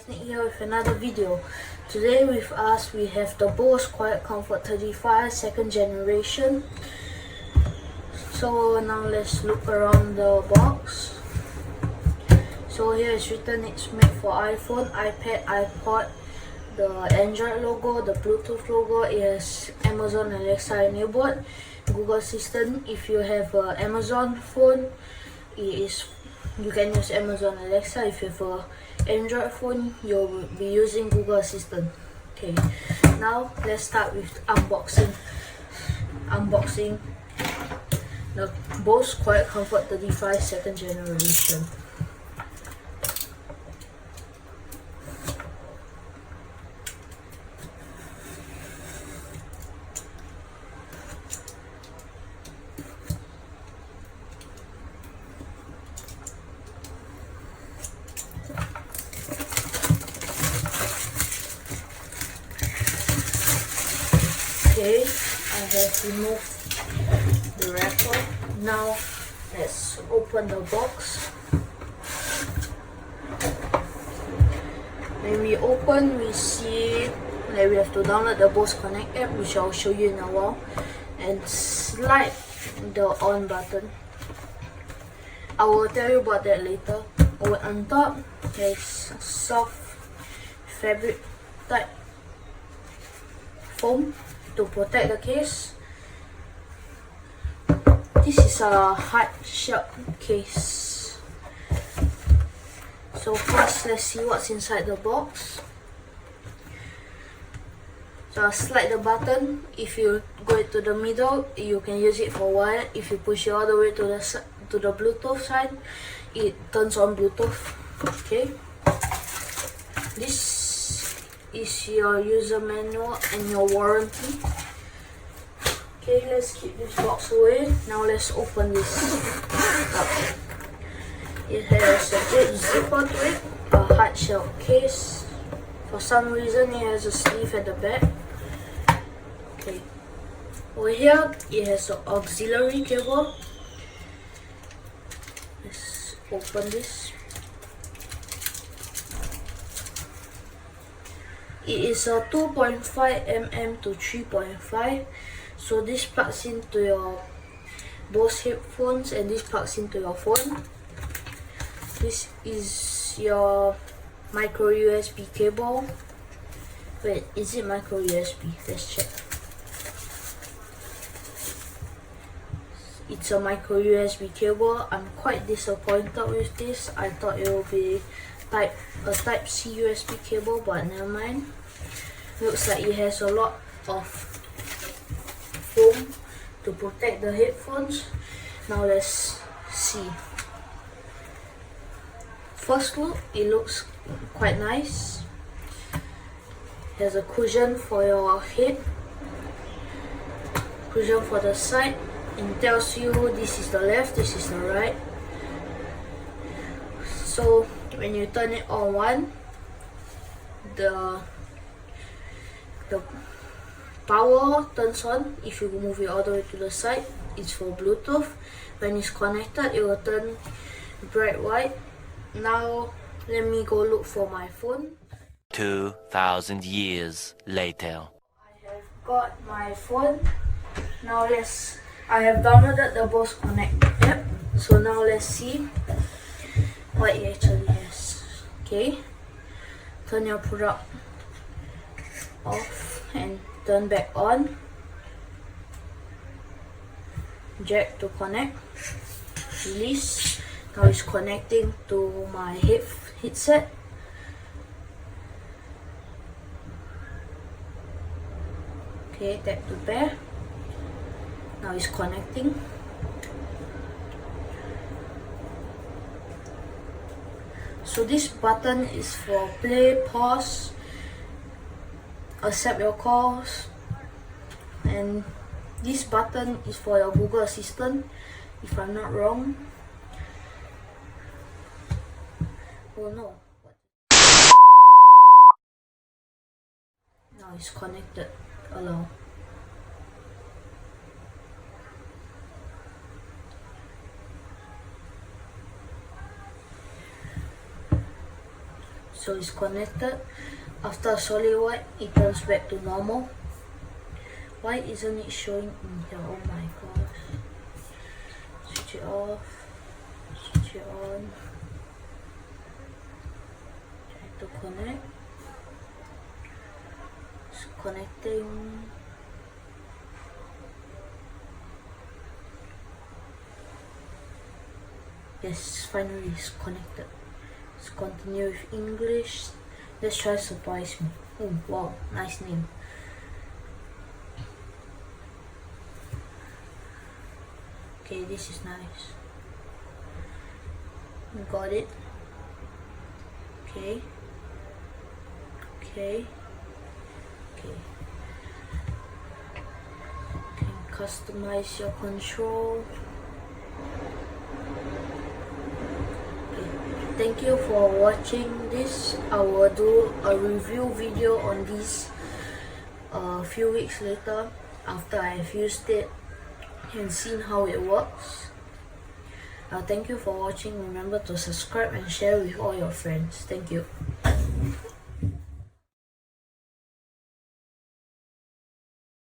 guys, Nick here with another video. Today with us we have the Bose Quietcomfort 35 second generation. So now let's look around the box. So here it's written it's made for iPhone, iPad, iPod, the Android logo, the Bluetooth logo. It has Amazon Alexa enabled, Google Assistant. If you have an Amazon phone, you can use Amazon Alexa. If you have an Android phone, you'll be using Google Assistant. Okay, now let's start with unboxing the Bose Quietcomfort 35 second generation. Okay, I have removed the wrapper. Now let's open the box. When we open, we see that we have to download the Bose Connect app, which I'll show you in a while, and slide the on button. I will tell you about that later. On top, there's soft fabric type foam to protect the case. This is a hard shell case. So first, let's see what's inside the box. So I'll slide the button. If you go it to the middle, you can use it for wire. If you push it all the way to the Bluetooth side, it turns on Bluetooth. Okay. This is your user manual and your warranty. Okay, let's keep this box away. Now let's open this up. It has a great zipper to it, a hard shell case. For some reason, it has a sleeve at the back. Okay, over here it has an auxiliary cable. Let's open this. It is a 2.5 mm to 3.5. So this plugs into your Bose headphones and this plugs into your phone. This is your micro USB cable. Wait, is it micro USB? Let's check. It's a micro USB cable. I'm quite disappointed with this. I thought it would be a type C USB cable, but never mind. Looks like it has a lot of foam to protect the headphones. Now let's see. First look, it looks quite nice. There's a cushion for your head, cushion for the side. It tells you this is the left, this is the right. So when you turn it on one, the power turns on. If you move it all the way to the side, it's for Bluetooth. When it's connected, it will turn bright white. Now let me go look for my phone. 2,000 years later. I have got my phone. Now I have downloaded the Bose Connect app. So now let's see what it actually has. Okay, turn your product off and turn back on. Jack to connect. Release. Now it's connecting to my headset. Okay, tap to pair. Now it's connecting. So this button is for play, pause, accept your calls, and this button is for your Google Assistant, if I'm not wrong. Oh no. Now it's connected. Allow. so it's connected. After solid white, it turns back to normal. Why isn't it showing in here? Oh my gosh. Switch it off, switch it on, try to connect. It's connecting. Yes, finally it's connected. Let's continue with English. Let's try Surprise Me. Oh wow, nice name. Okay, this is nice. Got it. Okay. Okay. Okay. You can customize your control. Thank you for watching this. I will do a review video on this a few weeks later after I've used it and seen how it works. Thank you for watching. Remember to subscribe and share with all your friends. Thank you.